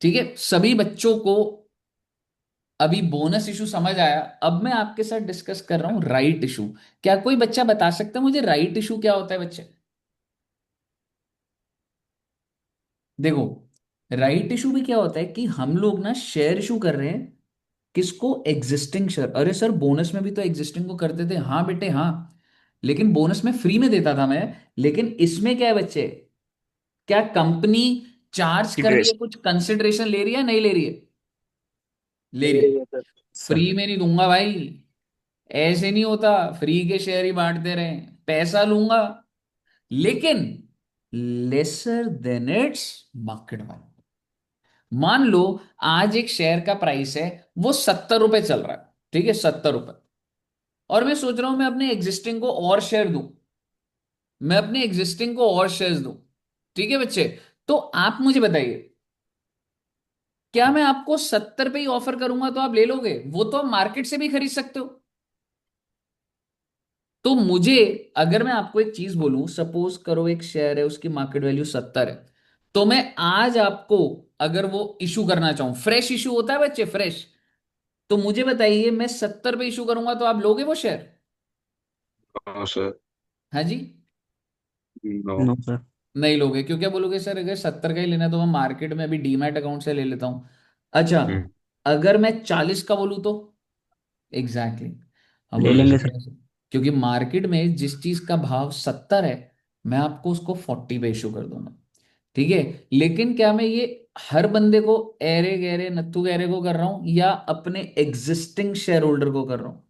ठीक है, सभी बच्चों को अभी बोनस इशू समझ आया। अब मैं आपके साथ डिस्कस कर रहा हूं राइट इशू। क्या कोई बच्चा बता सकता है मुझे राइट इशू क्या होता है बच्चे? देखो, राइट इशू भी क्या होता है कि हम लोग ना शेयर इशू कर रहे हैं। किसको? Existing share. अरे सर, बोनस में भी तो एग्जिस्टिंग को करते थे। हाँ बेटे हाँ, लेकिन बोनस में फ्री में देता था मैं। लेकिन इसमें क्या है बच्चे, क्या कंपनी चार्ज कर रही है, इंटरेस्ट कुछ कंसिडरेशन ले रही है नहीं ले रही है? ले ले रही है। रही है सर। फ्री सर में नहीं दूंगा भाई, ऐसे नहीं होता। फ्री के शेयर ही बांटते रहे, पैसा लूंगा लेकिन lesser than its market value. मान लो आज एक शेयर का प्राइस है, वो 70 रुपए चल रहा है। ठीक है, 70 रुपए। और मैं सोच रहा हूं मैं अपने एग्जिस्टिंग को और शेयर दूं, मैं अपने एग्जिस्टिंग को और शेयर्स दूं। ठीक है बच्चे, तो आप मुझे बताइए, क्या मैं आपको 70 पे ही ऑफर करूंगा तो आप ले लोगे? वो तो आप मार्केट से भी खरीद सकते हो। तो मुझे, अगर मैं आपको एक चीज बोलूं, सपोज करो एक शेयर है उसकी मार्केट वैल्यू 70 है, तो मैं आज आपको, अगर वो इशू करना चाहूं, फ्रेश इशू होता है बच्चे, फ्रेश, तो मुझे बताइए मैं 70 पे इशू करूंगा तो आप लोगे वो शेयर? No sir. हाँ जी? नो। No sir. नहीं लोगे, क्यों? क्या बोलोगे? सर अगर 70 का ही लेना है तो मैं मार्केट में अभी डीमैट अकाउंट से ले लेता हूं। अच्छा, हम्म। अगर मैं 40 का बोलूं तो? Exactly exactly. हम ले बोलोगे लेंगे सर सर। कैसे? क्योंकि मार्केट में जिस चीज का भाव 70 है, मैं आपको उसको 40 पे इशू कर दूंगा। ठीक है, लेकिन क्या मैं ये हर बंदे को, एरे गहरे नत्थु गहरे को कर रहा हूं या अपने एग्जिस्टिंग शेयर होल्डर को कर रहा हूं?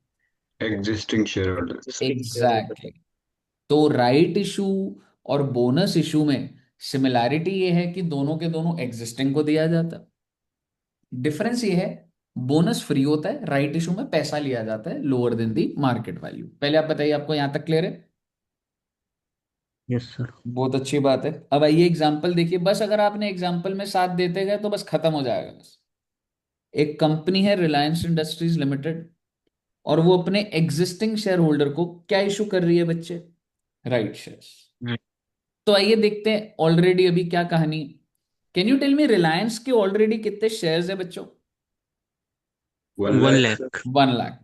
Existing share holder. Existing share holder exactly exactly. तो राइट इशू और बोनस इशू में सिमिलैरिटी ये है कि दोनों के दोनों एग्जिस्टिंग को दिया जाता है। डिफरेंस ये है, बोनस फ्री होता है, राइट इशू में पैसा लिया जाता है लोअर देन दी मार्केट वैल्यू। पहले आप बताइए, आपको यहां तक क्लियर है? Yes sir. बहुत अच्छी बात है। अब आइए एग्जांपल देखिए, बस अगर आपने एग्जांपल में साथ देते गए तो बस खत्म हो जाएगा बस। एक कंपनी है रिलायंस इंडस्ट्रीज लिमिटेड, और वो अपने एग्जिस्टिंग शेयर होल्डर को क्या इशू कर रही है बच्चे? Right shares. तो आइए देखते हैं ऑलरेडी अभी क्या कहानी। Can you tell me Reliance के ऑलरेडी कितने शेयर्स है बच्चों? 1 one lakh. Lakh 1 lakh.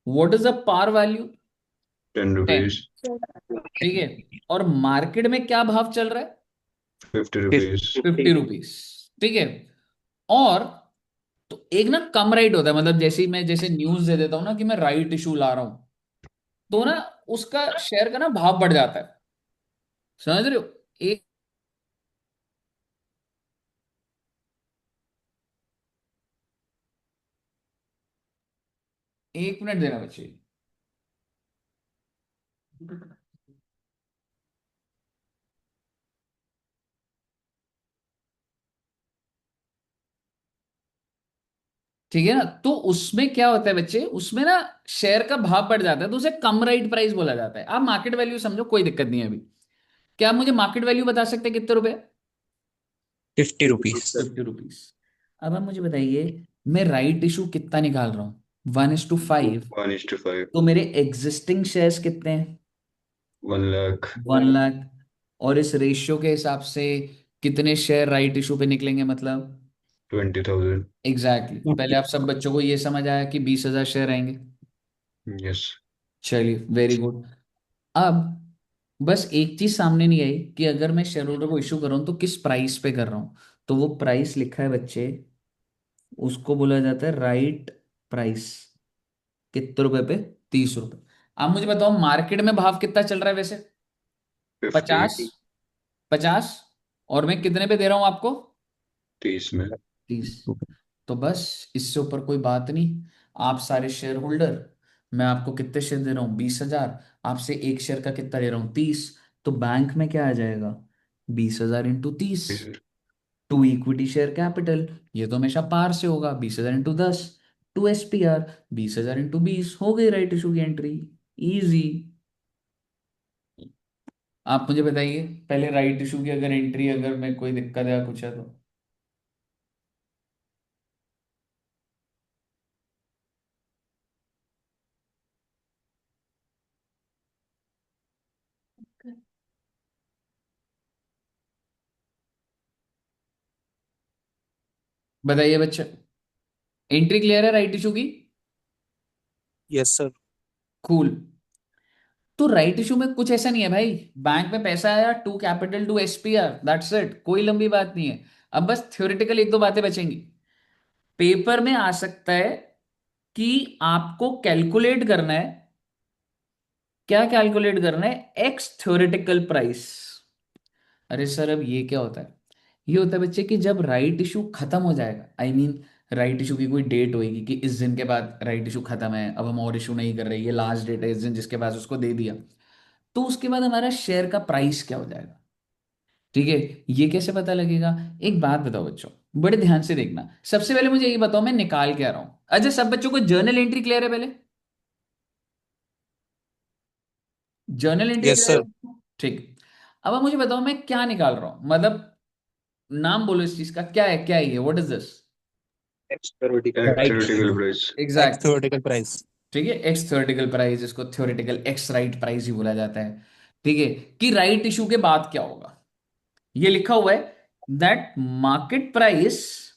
What is the par value? 10। ₹10। ठीक है, और मार्केट में क्या भाव चल रहा है? ₹50। 50 रुपीज। ठीक है, और तो एक ना कम राइट होता है, मतलब जैसे ही मैं जैसे न्यूज दे देता हूं ना कि मैं राइट इशू ला रहा हूं, तो ना उसका शेयर का ना भाव बढ़ जाता है। समझ रहे हो? एक एक मिनट देना बच्चे। ठीक है ना, तो उसमें क्या होता है बच्चे, उसमें ना शेयर का भाव बढ़ जाता है, तो उसे कम राइट प्राइस बोला जाता है। आप मार्केट वैल्यू समझो, कोई दिक्कत नहीं है अभी। क्या आप मुझे मार्केट वैल्यू बता सकते हैं कितने रुपए? 50 रुपीज। 50 रुपीज। अब आप मुझे बताइए, मैं राइट इशू कितना निकाल रहा हूं? 1:5। 1:5। तो मेरे एग्जिस्टिंग शेयर्स कितने हैं? 1 लाख। 1 लाख। और इस रेशियो के हिसाब से कितने शेयर राइट इशू पे निकलेंगे मतलब? 20,000। Exactly exactly. पहले आप सब बच्चों को ये समझ आया कि 20,000 शेयर आएंगे। यस। चलिए, वेरी गुड। अब बस एक चीज सामने नहीं आई कि अगर मैं शेयर होल्डर को इशू कर रहा हूं तो किस प्राइस पे कर रहा हूं। तो वो प्राइस लिखा है बच्चे, उसको बोला जाता है राइट प्राइस। कितने रुपए पे? 30 रुपए। आप मुझे बताओ मार्केट में भाव कितना चल रहा है वैसे? 50। 50। 50। और मैं कितने पे दे रहा हूं आपको? 30 में। 30। तो बस इससे ऊपर कोई बात नहीं। आप सारे शेयर होल्डर, मैं आपको कितने शेयर दे रहा हूँ? 20,000। आपसे एक शेयर का कितना ले रहा हूँ? 30। तो बैंक में क्या आ जाएगा? 20,000 into 30। To equity share capital, ये तो हमेशा पार से होगा, 20,000 इंटू 10। टू SPR, 20,000 इंटू 20, हो गई राइट इशू की एंट्री। इजी। आप मुझे बताइए, पहले राइट इशू की अगर एंट्री, अगर मैं कोई दिक्कत है या कुछ है तो? बताइए बच्चे, एंट्री क्लियर है राइट इशू की? Yes sir. कूल। तो राइट इशू में कुछ ऐसा नहीं है भाई, बैंक में पैसा आया, to capital to SPR, that's it, कोई लंबी बात नहीं है। अब बस थ्योरेटिकल एक दो बातें बचेंगी। पेपर में आ सकता है कि आपको कैलकुलेट करना है, क्या कैलकुलेट करना है, एक्स थ्योरेटिकल प्राइस। अरे सर अब ये क्या होता है? ये होता है बच्चे कि जब राइट इशू खत्म हो जाएगा, आई मीन राइट इशू की कोई डेट होगी कि इस दिन के बाद राइट इशू खत्म है, अब हम और इशू नहीं कर रहे, ये लास्ट डेट है, इस दिन जिसके पास उसको दे दिया, तो उसके बाद हमारा शेयर का प्राइस क्या हो जाएगा। ठीक है? ये कैसे पता लगेगा? एक बात बताओ बच्चों, बड़े ध्यान से देखना। सबसे पहले मुझे ये बताओ मैं निकाल क्या रहा हूं। अच्छा सब बच्चों को जर्नल एंट्री क्लियर है पहले? Journal entry yes clear sir. है? ठीक। अब आप मुझे बताओ मैं क्या निकाल रहा हूं, मतलब नाम बोलो इस चीज का, क्या है ये, what is this? X theoretical At right. theoretical price. X exactly. Theoretical price. ठीक है, एक्स थ्योरेटिकल प्राइस, इसको थ्योरेटिकल एक्स राइट प्राइस ही बोला जाता है। ठीक है? कि राइट इशू के बाद क्या होगा, ये लिखा हुआ है, that market price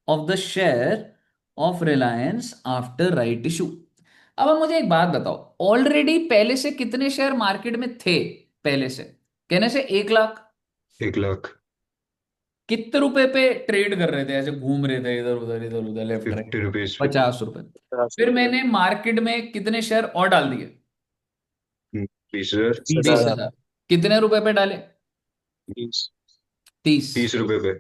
of the share of Reliance after right issue. अब आप मुझे एक बात बताओ, ऑलरेडी पहले से कितने शेयर मार्केट में थे? पहले से कहने से 1 लाख। 1 लाख। कितने रुपए पे ट्रेड कर रहे थे, ऐसे घूम रहे थे इधर उधर लेफ्ट राइट? 50 रुपीज पे। 50 रुपए। फिर 50 रुपये। मैंने मार्केट में कितने शेयर और डाल दिए? 20 हजार। 20,000। 20,000। कितने रुपए पे डाले? 20। 30। 30 रुपए पे।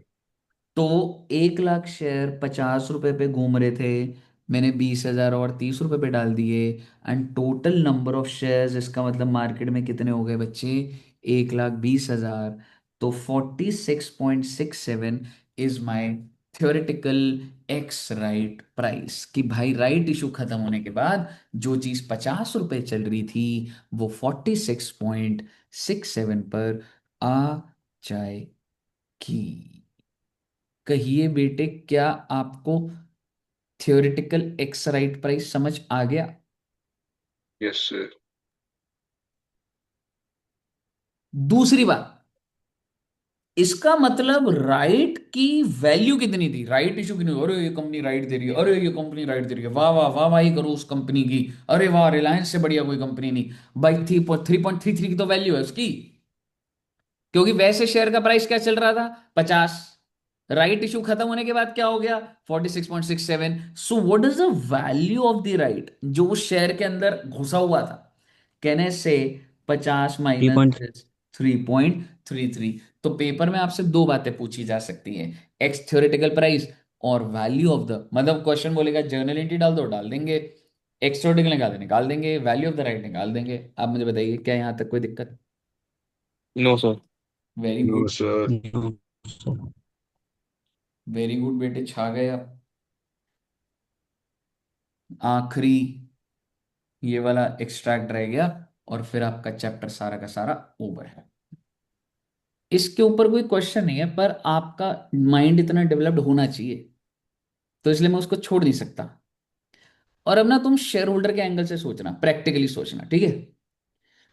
तो 1 लाख शेयर 50 रुपए पे घूम रहे थे, मैंने 20,000 और 30 रुपए पे डाल दिए, and total number of shares, इसका मतलब मार्केट में कितने हो गए बच्चे? 1,20,000। तो 46.67 is my theoretical x right price. कि भाई राइट इशू खत्म होने के बाद जो चीज 50 रुपए चल रही थी, वो 46.67 पर आ जाएगी। कहिए बेटे, क्या आपको थ्योरेटिकल एक्स राइट प्राइस समझ आ गया? Yes sir. दूसरी बात, इसका मतलब राइट की वैल्यू कितनी थी, राइट इशू की नहीं, अरे ये कंपनी राइट दे रही है, अरे ये कंपनी राइट दे रही है, वाह वाह वाह वाह ही करो उस कंपनी की, अरे वाह रिलायंस से बढ़िया कोई कंपनी नहीं। भाई 3.33 की तो वैल्यू है उसकी, क्योंकि वैसे शेयर का प्राइस क्या चल रहा था? 50। राइट इशू खत्म होने के बाद क्या हो गया? 46.67। So what is the value of the right जो उस शेयर के अंदर घुसा हुआ था? कहने से 50 थ्री पॉइंट। माइनस 3.33। तो पेपर में आपसे दो बातें पूछी जा सकती हैं, एक्स थ्योरेटिकल प्राइस और वैल्यू ऑफ द, मतलब क्वेश्चन बोलेगा जर्नल एंट्री डाल दो, डाल देंगे, एक्स थ्योरेटिकल निकाल देंगे, वैल्यू ऑफ द राइट निकाल देंगे। आप मुझे बताइए क्या यहां तक कोई दिक्कत? No sir. Very no good. Sir. No sir. Very good बेटे, छा गए आप। आखिरी ये वाला एक्सट्रैक्ट रह गया, और फिर आपका चैप्टर सारा का सारा ओवर है। इसके ऊपर कोई क्वेश्चन नहीं है, पर आपका माइंड इतना डेवलप्ड होना चाहिए, तो इसलिए मैं उसको छोड़ नहीं सकता। और अब ना तुम शेयर होल्डर के एंगल से सोचना, प्रैक्टिकली सोचना, ठीक है?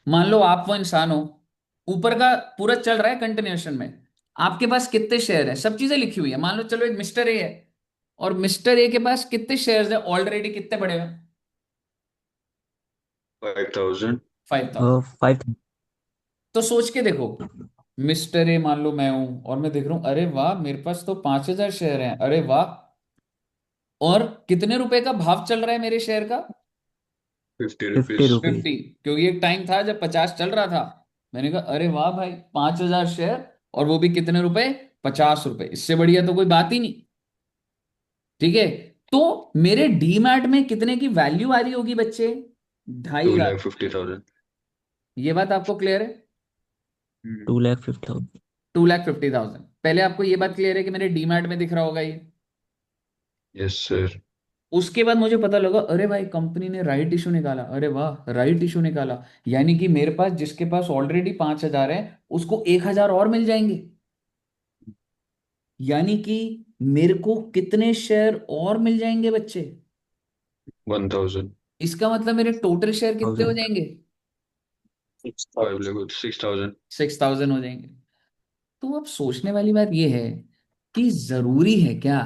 मान लो आप वो इंसान हो, ऊपर का पूरा चल रहा है कंटिन्यूएशन में, आपके पास कितने शेयर है, सब चीजें लिखी हुई है, मान लो चलो एक मिस्टर ए है, और मिस्टर ए के पास कितने शेयर्स है ऑलरेडी, कितने पड़े हुए? 5,000। 5,000। 5। तो सोच के देखो, मिस्टर ए मान लो मैं हूं, और मैं देख रहा हूं, अरे वाह मेरे पास तो 5,000 शेयर हैं, अरे वाह। और कितने रुपए का भाव चल रहा है मेरे शेयर का? 50 50 रुपीज। रुपीज 50। क्योंकि एक टाइम था जब 50 चल रहा था। मैंने कहा अरे वाह भाई, 5,000 शेयर, और वो भी कितने रुपए? 50 रुपए, इससे बढ़िया तो कोई बात ही नहीं। ठीक है? तो मेरे डीमैट में कितने की वैल्यू आ रही होगी बच्चे? ढाई two lakh lakh fifty thousand ये बात आपको क्लियर है? 2,50,000। 2,50,000 पहले आपको ये बात क्लियर है कि मेरे डीमैट में दिख रहा होगा ये? Yes sir. उसके बाद मुझे पता लगा, अरे भाई कंपनी ने राइट इशू निकाला, अरे वाह राइट इशू निकाला, यानी कि मेरे पास जिसके पास ऑलरेडी 5,000 है, उसको 1,000 और मिल जाएंगे। यानी कि मेरे को कितने शेयर और मिल जाएंगे बच्चे? 1,000। इसका मतलब मेरे टोटल शेयर कितने हो 1000। जाएंगे? 6,000। 6,000 हो जाएंगे। तो अब सोचने वाली बात यह है कि जरूरी है क्या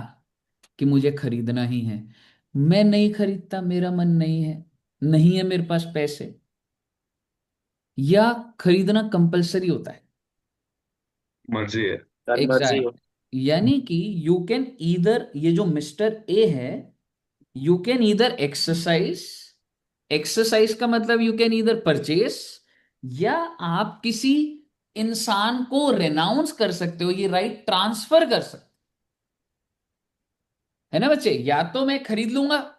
कि मुझे खरीदना ही है, मैं नहीं खरीदता, मेरा मन नहीं है मेरे पास पैसे, या खरीदना कंपलसरी होता है। मर्जी है। मर्जी है। एग्जैक्ट। यानी कि यू कैन ईदर, ये जो मिस्टर ए है, you can either exercise, exercise का मतलब यू कैन ईदर परचेस, या आप किसी इंसान को रेनाउंस कर सकते हो, ये राइट ट्रांसफर कर सकते, है ना बच्चे? या तो मैं खरीद लूंगा,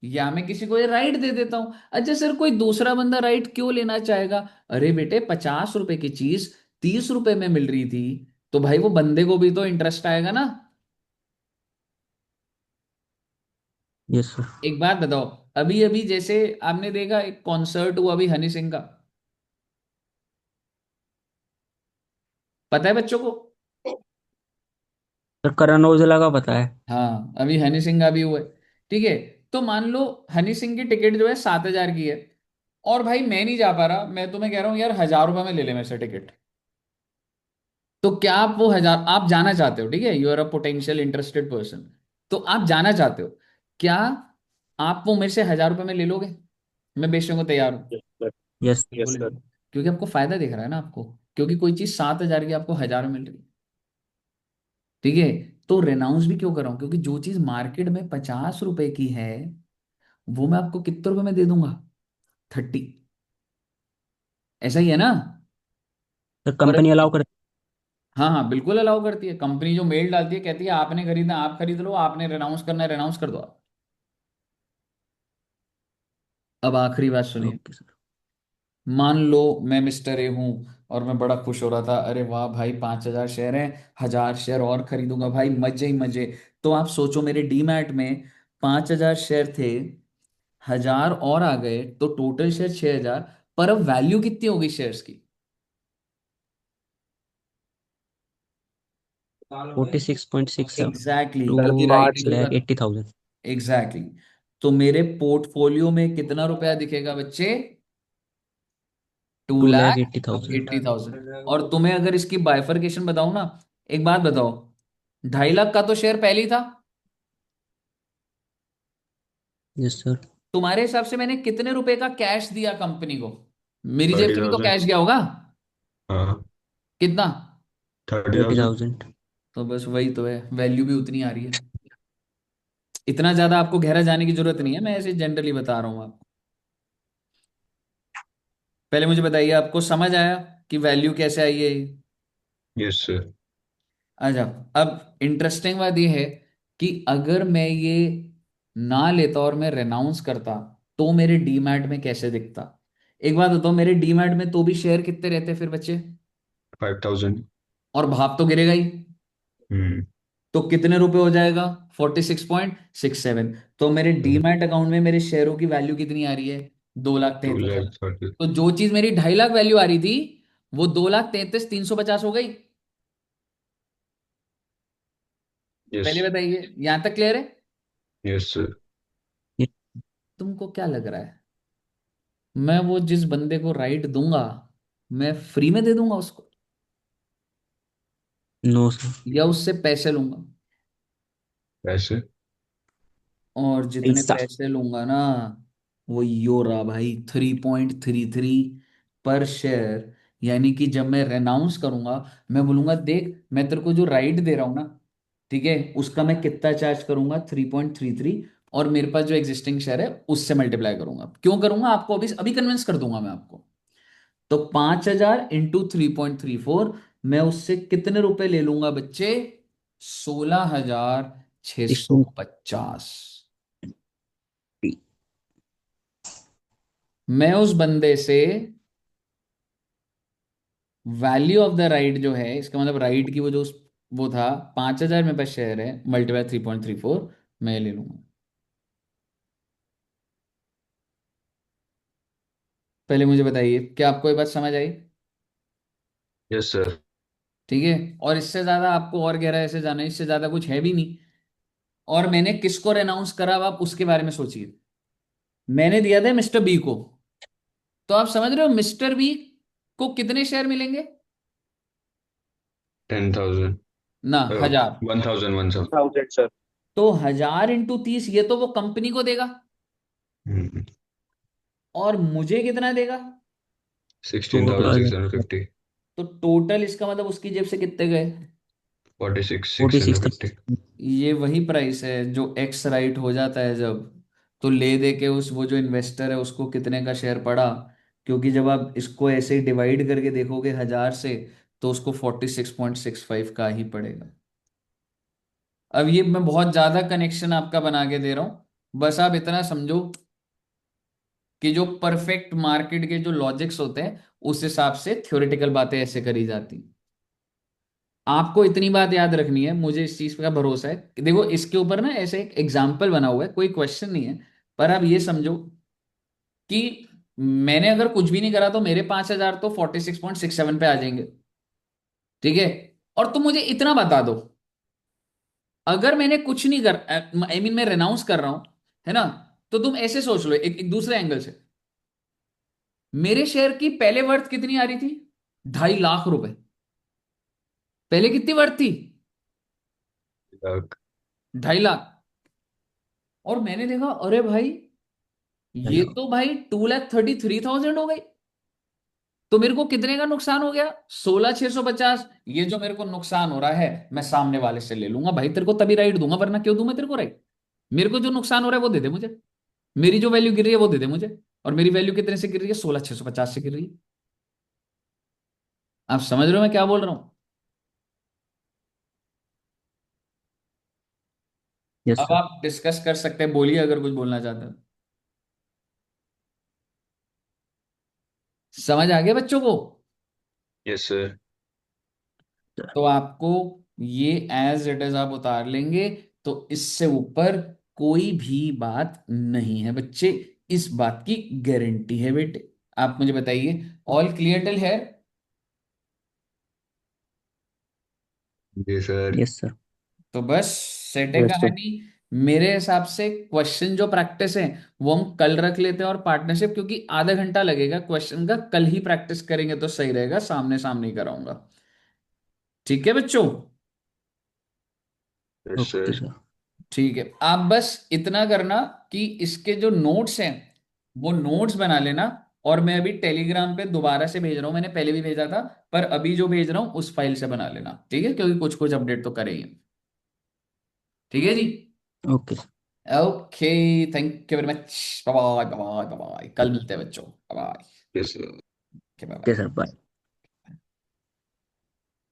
या मैं किसी को ये राइट दे देता हूं। अच्छा सर, कोई दूसरा बंदा राइट क्यों लेना चाहेगा? अरे बेटे, 50 रुपए की चीज 30 रुपए में मिल रही थी, तो भाई वो बंदे को भी तो इंटरेस्ट आएगा ना। Yes sir. एक बात बताओ, अभी अभी जैसे आपने देखा एक कॉन्सर्ट हुआ अभी हनी सिंह का, पता है बच्चों को? सर करण औजला का पता है। हाँ, अभी हनी सिंह का भी हुआ है। ठीक है, तो मान लो हनी सिंह की टिकट जो है 7,000 की है, और भाई मैं नहीं जा पा रहा, मैं तुम्हें कह रहा हूँ यार 1,000 रुपए में ले ले मेरे से टिकट। तो क्या आप वो 1,000, आप जाना चाहते हो, ठीक है, you are a potential interested person, तो आप जाना चाहते हो, क्या आप वो मेरे से 1,000 रुपए में ले लोगे? मैं बेचने को तैयार हूँ। Yes sir. यस यस बोले सर। क्योंकि आपको फायदा दिख रहा है ना आपको, क्योंकि कोई चीज 7,000 की आपको 1,000 में मिल रही है। ठीक है, तो रेनाउंस भी क्यों कर रहा हूं? क्योंकि जो चीज मार्केट में 50 रुपए की है, वो मैं आपको कितने रुपए में दे दूंगा? 30। ऐसा ही है ना? सर और कंपनी अलाउ कर। हाँ हाँ, बिल्कुल अलाउ करती है कंपनी, जो मेल डालती है कहती है आपने खरीदना आप खरीद लो, आपने रेनाउंस करना है रेनाउंस कर दो आप। अब आखिरी बात सुनिए। Okay sir. मान लो मैं मिस्टर ए हूं, और मैं बड़ा खुश हो रहा था, अरे वाह भाई 5,000 शेयर हैं, 1,000 शेयर और खरीदूंगा भाई, मजे ही मजे। तो आप सोचो मेरे डीमैट में 5,000 शेयर थे, 1,000 और आ गए, तो टोटल शेयर 6,000। पर अब वैल्यू कितनी होगी शेयर्स की? 46.67 एग्जैक्टली, टू कभी राइट होगा। लैख 80,000। एग्जैक्टली। तो मेरे पोर्टफोलियो में कितना रुपया दिखेगा बच्चे? To to lakh lakh 80,000। 80,000 और तुम्हें अगर इसकी बाइफरकेशन बताऊं ना, एक बात बताओ, 2.5 लाख का तो शेयर पहले ही था। Yes sir. तुम्हारे हिसाब से मैंने कितने रुपए का कैश दिया कंपनी को? मेरी जेब थर्टी से भी तो थाउजेंड कैश गया होगा। हाँ, कितना? 30,000। 30,000। तो बस वही तो है, वैल्यू भी उतनी आ रही है। इतना ज्यादा आपको गहरा जाने की जरूरत नहीं है, मैं ऐसे जनरली बता रहा हूँ आपको। पहले मुझे बताइए, आपको समझ आया कि वैल्यू कैसे आई है? Yes sir. अच्छा, अब इंटरेस्टिंग बात यह है कि अगर मैं ये ना लेता और मैं रेनाउंस करता, तो मेरे डीमैट में कैसे दिखता? एक बात बताओ, मेरे डीमैट में तो भी शेयर कितने रहते फिर बच्चे? 5,000। और भाव तो गिरेगा ही। हम्म। तो कितने रुपए हो जाएगा? 46.67। तो मेरे डीमैट अकाउंट में मेरे शेयरों की वैल्यू कितनी आ रही है? 2,33,000। 2,30,000। तो जो चीज मेरी 2.5 लाख वैल्यू आ रही थी, वो 2,33,350 हो गई। यस। पहले बताइए, यहां तक क्लियर है? Yes sir. तुमको क्या लग रहा है, मैं वो जिस बंदे को राइट दूंगा, मैं फ्री में दे दूंगा उसको, नो सर। या उससे पैसे लूंगा? पैसे। और जितने पैसा। पैसे लूंगा ना, वो यो रहा भाई 3.33 पर शेयर। यानी कि जब मैं रेनाउंस करूंगा, मैं बोलूंगा देख मैं तेरे को जो राइट दे रहा हूं ना, ठीक है, उसका मैं कितना चार्ज करूंगा? 3.33। और मेरे पास जो एग्जिस्टिंग शेयर है उससे मल्टीप्लाई करूंगा। क्यों करूंगा? आपको अभी अभी कन्विंस कर दूंगा मैं आपको। तो 5,000 इंटू 3.34, मैं उससे कितने रुपए ले लूंगा बच्चे? 16,650। मैं उस बंदे से वैल्यू ऑफ द राइट जो है, इसका मतलब राइट की वो जो वो था, 5,000 मेरे पास शेयर है, मल्टीप्लाई 3.34, मैं ले लूंगा। पहले मुझे बताइए, क्या आपको ये बात समझ आई? Yes sir. ठीक है, और इससे ज्यादा आपको और गहरा ऐसे जाना है, इससे ज्यादा कुछ है भी नहीं। और मैंने किसको रेनाउंस करा, अब आप उसके बारे में सोचिए। मैंने दिया था मिस्टर बी को। तो आप समझ रहे हो मिस्टर बी को कितने शेयर मिलेंगे? 10,000। ना, 1,000। 1,000, 1,000। 1000 सर। तो 1000 × 30, ये तो वो कंपनी को देगा, हम्म। और मुझे कितना देगा? Sixteen thousand total six hundred fifty तो टोटल इसका मतलब उसकी जेब से कितने गए? 46 फोर्टी सिक्स 650। ये वही प्राइस है जो एक्स राइट हो जाता है जब, तो ले दे के उस वो जो इन्वेस्टर है उसको कितने का शेयर पड़ा, क्योंकि जब आप इसको ऐसे ही डिवाइड करके देखोगे 1000 से, तो उसको 46.65 का ही पड़ेगा। अब ये मैं बहुत ज्यादा कनेक्शन आपका बना के दे रहा हूं, बस आप इतना समझो कि जो परफेक्ट मार्केट के जो लॉजिक्स होते हैं उस हिसाब से थ्योरेटिकल बातें ऐसे करी जाती हैं। आपको इतनी बात याद रखनी है, मुझे इस चीज का भरोसा है कि देखो इसके ऊपर ना ऐसे एक एग्जाम्पल बना हुआ है, कोई क्वेश्चन नहीं है, पर आप ये समझो कि मैंने अगर कुछ भी नहीं करा तो मेरे 5000 तो 46.67 पे आ जाएंगे। ठीक है, और तुम मुझे इतना बता दो, अगर मैंने कुछ नहीं कर, आई मीन मैं रेनाउंस कर रहा हूं, है ना, तो तुम ऐसे सोच लो एक दूसरे एंगल से, मेरे शेयर की पहले वर्थ कितनी आ रही थी? 2.5 लाख रुपए। पहले कितनी वर्थ थी? लाख। 2.5 लाख। और मैंने देखा अरे भाई ये तो भाई 2,33,000 हो गई। तो मेरे को कितने का नुकसान हो गया? 16,650। ये जो मेरे को नुकसान हो रहा है मैं सामने वाले से ले लूंगा भाई, तेरे को तभी राइट दूंगा, वरना क्यों दूं मैं तेरे को राइट? मेरे को जो नुकसान हो रहा है वो दे दे मुझे, मेरी जो वैल्यू गिर रही है वो दे दे मुझे। और मेरी वैल्यू कितने से गिर रही है? 16,650 से गिर रही है। आप समझ रहे हो मैं क्या बोल रहा हूं? यस अब सर। आप डिस्कस कर सकते हैं, बोलिए अगर कुछ बोलना चाहते हैं। समझ आ गया बच्चों को? Yes sir. तो आपको ये एज इट इज आप उतार लेंगे, तो इससे ऊपर कोई भी बात नहीं है बच्चे, इस बात की गारंटी है बेटे। आप मुझे बताइए, ऑल क्लियर टिल है? जी सर। तो यस सर। बस सेट है यस सर। कहानी। मेरे हिसाब से क्वेश्चन जो प्रैक्टिस है वो हम कल रख लेते हैं, और पार्टनरशिप क्योंकि आधा घंटा लगेगा क्वेश्चन का, कल ही प्रैक्टिस करेंगे तो सही रहेगा, सामने सामने ही कराऊंगा। ठीक है बच्चों? Yes okay sir. सर। ठीक है, आप बस इतना करना कि इसके जो नोट्स हैं वो नोट्स बना लेना, और मैं अभी टेलीग्राम पे दोबारा से भेज रहा हूँ, मैंने पहले भी भेजा था, पर अभी जो भेज रहा हूँ उस फाइल से बना लेना, ठीक है, क्योंकि कुछ कुछ अपडेट तो करेंगे। ठीक है जी? Okay sir. Okay, thank you very much, bye bye bye bye, कल मिलते हैं बच्चों, bye yes sir. Bye okay bye. Sir, bye.